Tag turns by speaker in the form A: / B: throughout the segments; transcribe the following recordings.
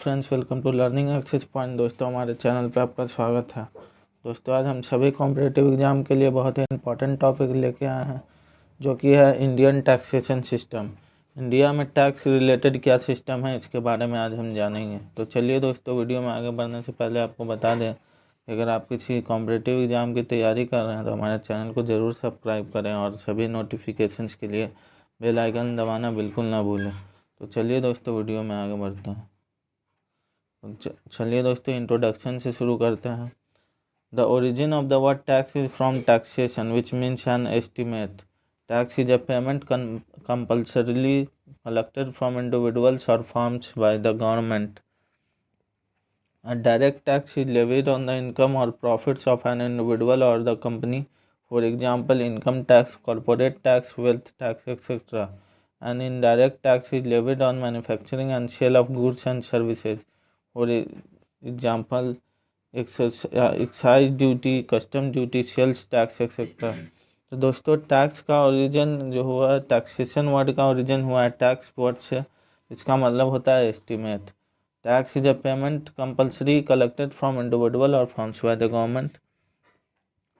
A: Friends, welcome to learning access point. दोस्तों, हमारे channel पे आपका स्वागत है। दोस्तों, आज हम सभी कॉम्पिटिटिव एग्जाम के लिए बहुत ही इंपॉर्टेंट टॉपिक लेके आए हैं, जो कि है इंडियन टैक्सेशन सिस्टम। इंडिया में टैक्स रिलेटेड क्या सिस्टम है, इसके बारे में आज हम जानेंगे। तो चलिए दोस्तों, वीडियो में आगे बढ़ने से पहले आपको बता दें कि अगर आप किसी कॉम्पिटिटिव एग्जाम की तैयारी कर रहे हैं तो हमारे चैनल को ज़रूर सब्सक्राइब करें और सभी नोटिफिकेशंस के लिए बेल आइकन दबाना बिल्कुल ना भूलें। तो चलिए दोस्तों, वीडियो में आगे बढ़ते हैं। चलिए दोस्तों, इंट्रोडक्शन से शुरू करते हैं। The origin of the word tax is from taxation which means an estimate. Tax is a payment compulsorily collected from individuals or firms by the government. A direct tax is levied on the income or profits of an individual or the company. For example, income tax, corporate tax, wealth tax, etc. An indirect tax is levied on manufacturing and sale of goods and services. For example, excise duty, custom duty, sales tax etcetera. तो दोस्तों, tax का origin जो हुआ है, taxation word का origin हुआ है tax word से। इसका मतलब होता है estimate. Tax is a payment compulsory collected from individual और firms by the government.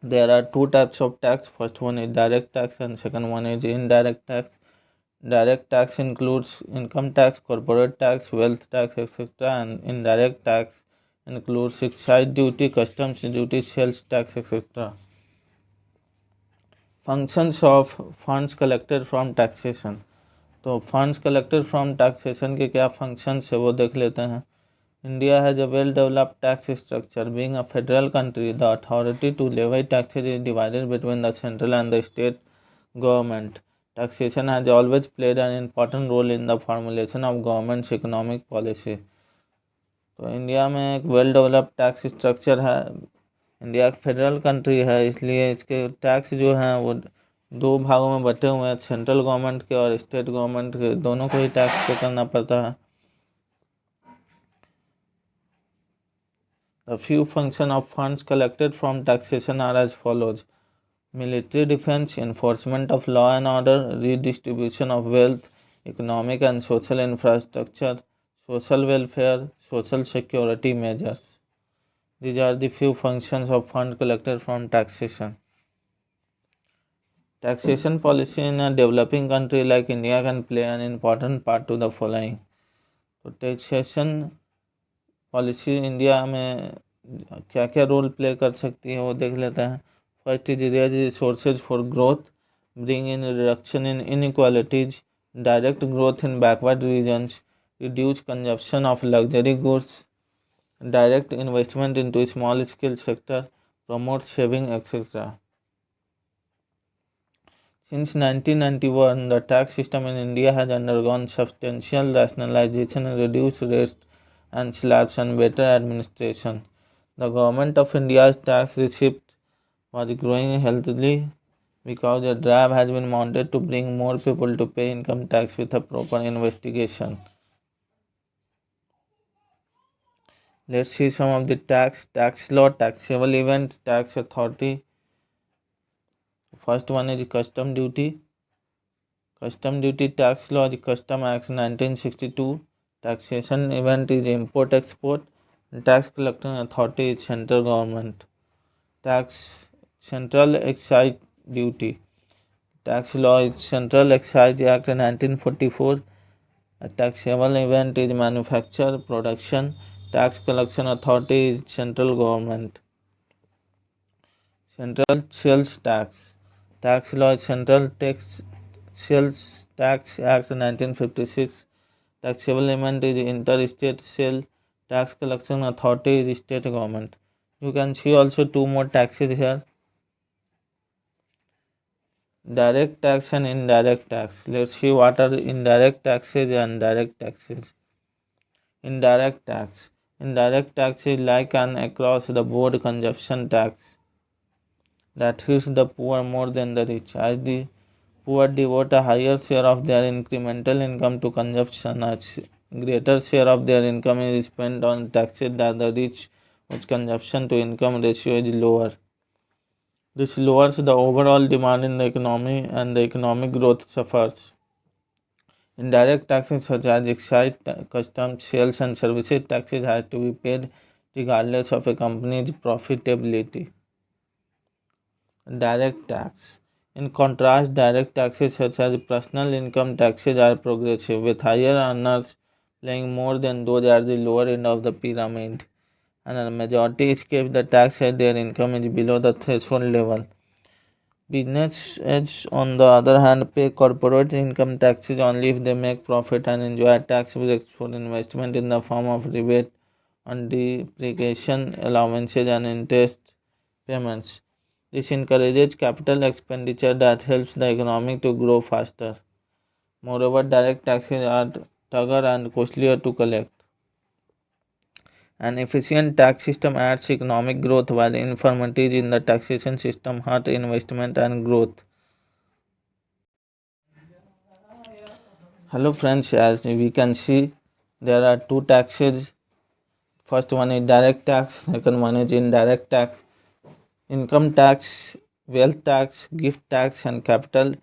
A: There are two types of tax. First one is direct tax and second one is indirect tax. Direct tax includes income tax, corporate tax, wealth tax, etc. And indirect tax includes excise duty, customs duty, sales tax, etc. Functions of funds collected from taxation. तो funds collected from taxation के क्या functions है वो देख लेते हैं। India has a well-developed tax structure. Being a federal country, the authority to levy taxes is divided between the central and the state government. Taxation has always played an important role in the formulation of government's economic policy. तो India में एक well developed tax structure है। India एक federal country है, इसलिए इसके tax जो हैं वो दो भागों में बटे हुए हैं, सेंट्रल गवर्नमेंट के और स्टेट गवर्नमेंट के, दोनों को ही टैक्स पे करना पड़ता है। The few functions of funds collected from taxation are as follows: military defense, enforcement of law and order, redistribution of wealth, economic and social infrastructure, social welfare, social security measures. These are the few functions of funds collected from taxation. Taxation policy in a developing country like India can play an important part to the following. तो taxation policy India में क्या क्या role play कर सकती है वो देख लेते हैं। First is raise resources for growth, bring in reduction in inequalities, direct growth in backward regions, reduce consumption of luxury goods, direct investment into small scale sector, promote saving etcetera. Since 1991, the tax system in India has undergone substantial rationalization and reduced rates and slabs and better administration. The government of India's tax receipt was growing healthily because a drive has been mounted to bring more people to pay income tax with a proper investigation. Let's see some of the tax law, taxable event, tax authority. First one is custom duty. Custom duty tax law is Custom Act 1962. Taxation event is import export. Tax collecting authority is central government. Tax central excise duty. Tax law is Central Excise Act 1944. A taxable event is manufacture, production. Tax collection authority is central government. Central sales tax. Tax law is Central Sales Tax Act 1956. Taxable event is interstate sale. Tax collection authority is state government. You can see also two more taxes here: direct tax and indirect tax. Let's see what are indirect taxes and direct taxes. Indirect tax. Indirect tax is like an across the board consumption tax that hits the poor more than the rich. As the poor devote a higher share of their incremental income to consumption, a greater share of their income is spent on taxes than the rich, whose consumption to income ratio is lower. This lowers the overall demand in the economy and the economic growth suffers. Indirect taxes such as excise, customs, sales and services taxes has to be paid regardless of a company's profitability. Direct tax. In contrast, direct taxes such as personal income taxes are progressive, with higher earners paying more than those at the lower end of the pyramid. And in a majority cases, the tax at their income is below the threshold level. Businesses, on the other hand, pay corporate income taxes only if they make profit and enjoy tax breaks for investment in the form of rebate on depreciation allowances and interest payments. This encourages capital expenditure that helps the economy to grow faster. Moreover, direct taxes are tougher and costlier to collect. An efficient tax system adds economic growth while infirmities in the taxation system hurt investment and growth. Hello friends, as we can see, there are two taxes. First one is direct tax, second one is indirect tax. Income tax, wealth tax, gift tax and capital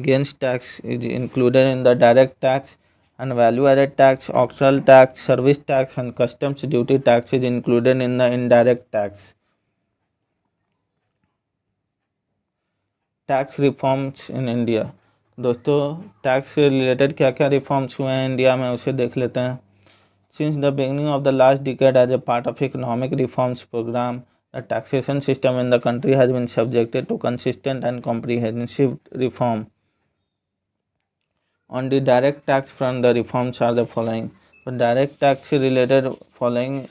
A: gains tax is included in the direct tax, and value added tax, auxiliary tax, service tax and customs duty tax is included in the indirect tax. Tax reforms in India. दोस्तों tax से related क्या क्या reforms हुए हैं India में उसे देख लेते हैं। Since the beginning of the last decade as a part of economic reforms programme the taxation system in the country has been subjected to consistent and comprehensive reform. On the direct tax front the reforms are the following. तो direct tax से related following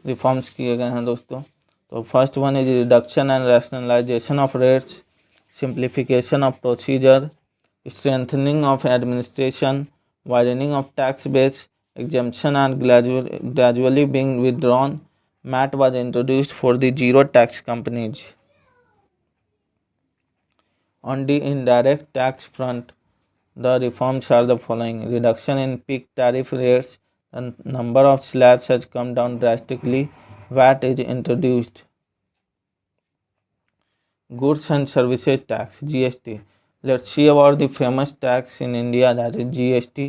A: reforms किए गए हैं दोस्तों। तो first one is reduction and rationalisation of rates, simplification of procedure, strengthening of administration, widening of tax base, exemption are gradually being withdrawn. MAT was introduced for the zero tax companies. On the indirect tax front, the reforms are the following: reduction in peak tariff rates, the number of slabs has come down drastically, VAT is introduced. Goods and Services Tax (GST). Let's see about the famous tax in India, that is GST.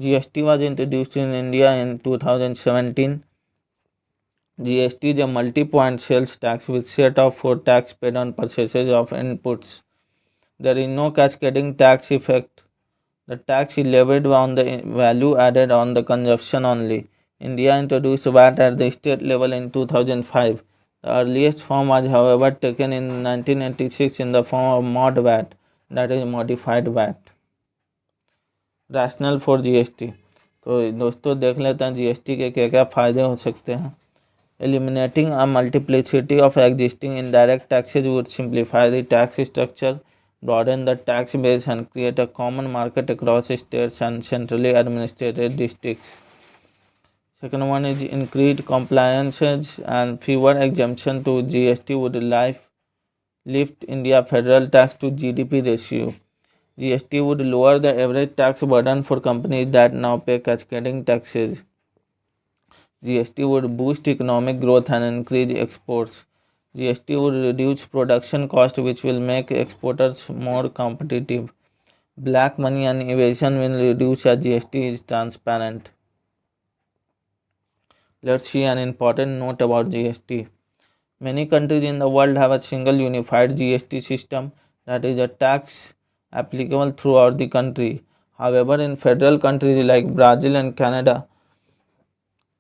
A: GST was introduced in India in 2017. GST is a multi-point sales tax with set of 4 tax paid on purchases of inputs. There is no cascading tax effect. The tax is levied on the value added on the consumption only. India introduced VAT at the state level in 2005. The earliest form was, however, taken in 1986 in the form of mod VAT, that is modified VAT. Rational for GST. तो दोस्तों देख लेते हैं GST के क्या क्या फ़ायदे हो सकते हैं। Eliminating a multiplicity of existing indirect taxes would simplify the tax structure, broaden the tax base and create a common market across states and centrally administrated districts. Second one is increased compliances and fewer exemption to GST would lift India federal tax to GDP ratio. GST would lower the average tax burden for companies that now pay cascading taxes. GST would boost economic growth and increase exports. GST would reduce production cost, which will make exporters more competitive. Black money and evasion will reduce as GST is transparent. Let's see an important note about GST. Many countries in the world have a single unified GST system, that is a tax applicable throughout the country. However, in federal countries like Brazil and Canada,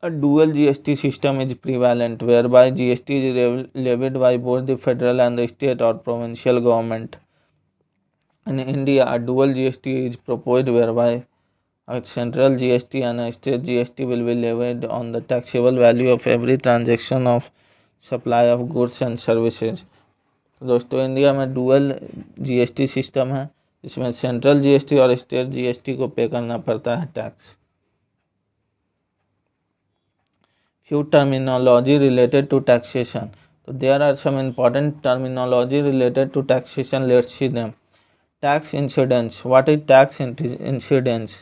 A: a dual GST system is prevalent, whereby GST is levied by both the federal and the state or provincial government. In India, a dual GST is proposed, whereby a central GST and a state GST will be levied on the taxable value of every transaction of supply of goods and services. तो दोस्तों India में dual GST system है, इसमें central GST और state GST को पे करना पड़ता है tax. Few terminology related to taxation. So there are some important terminology related to taxation. Let's see them. Tax incidence. What is tax incidence?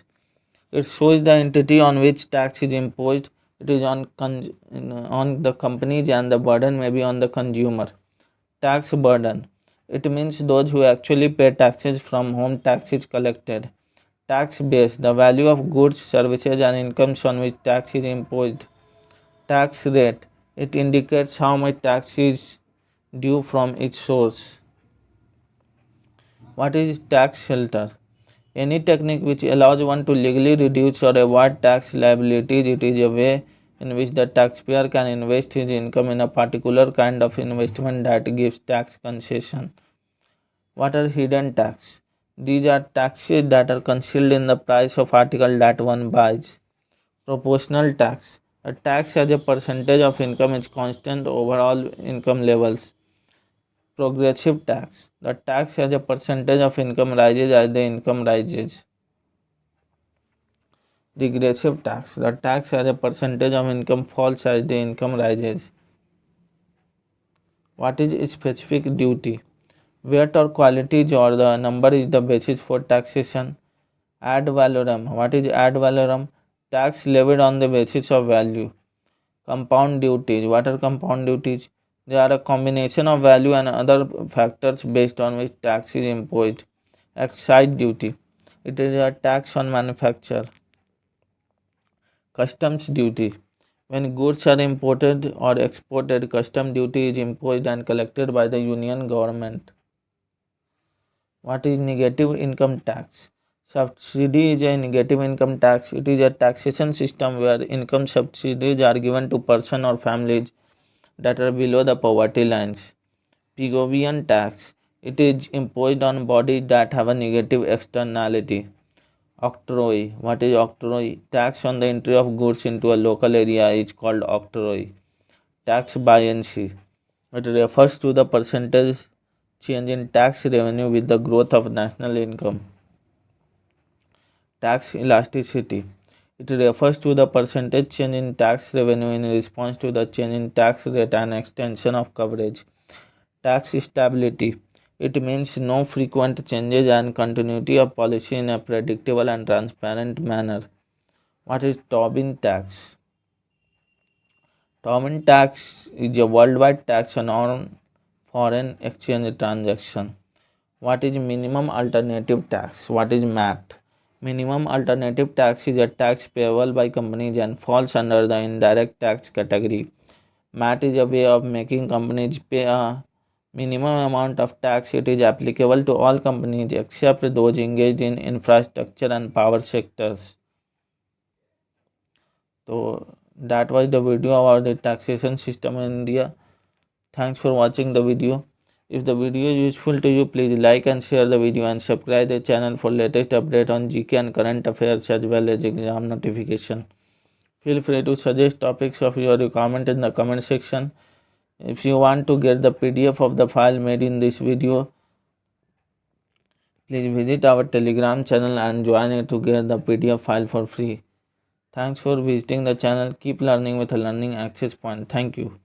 A: It shows the entity on which tax is imposed. It is on the companies and the burden may be on the consumer. Tax burden. It means those who actually pay taxes from whom tax is collected. Tax base, the value of goods, services and incomes on which tax is imposed. Tax rate, it indicates how much tax is due from each source. What is tax shelter? Any technique which allows one to legally reduce or avoid tax liabilities. It is a way in which the taxpayer can invest his income in a particular kind of investment that gives tax concession. What are hidden tax? These are taxes that are concealed in the price of article that one buys. Proportional tax. A tax as a percentage of income is constant overall income levels. Progressive tax. The tax as a percentage of income rises as the income rises. Regressive tax. The tax as a percentage of income falls as the income rises. What is specific duty? Weight or qualities or the number is the basis for taxation. Ad valorem. What is ad valorem? Tax levied on the basis of value. Compound duties. What are compound duties? They are a combination of value and other factors based on which tax is imposed. Excise duty. It is a tax on manufacture. Customs duty. When goods are imported or exported, custom duty is imposed and collected by the union government. What is negative income tax? Subsidy is a negative income tax. It is a taxation system where income subsidies are given to persons or families that are below the poverty lines. Pignovian tax. It is imposed on bodies that have a negative externality. Octroi. What is octroi? Tax on the entry of goods into a local area is called octroi. Tax buoyancy. It refers to the percentage change in tax revenue with the growth of national income. Tax elasticity. It refers to the percentage change in tax revenue in response to the change in tax rate and extension of coverage. Tax stability. It means no frequent changes and continuity of policy in a predictable and transparent manner. What is Tobin tax? Tobin tax is a worldwide tax on foreign exchange transaction. What is minimum alternative tax? What is MAT? Minimum alternative tax is a tax payable by companies and falls under the indirect tax category. MAT is a way of making companies pay a minimum amount of tax. It is applicable to all companies except those engaged in infrastructure and power sectors. So that was the video about the taxation system in India. Thanks for watching the video. If the video is useful to you, please like and share the video and subscribe the channel for latest update on GK and current affairs as well as exam notification. Feel free to suggest topics of your comment in the comment section. If you want to get the PDF of the file made in this video, please visit our Telegram channel and join it to get the PDF file for free. Thanks for visiting the channel. Keep learning with a learning access point. Thank you.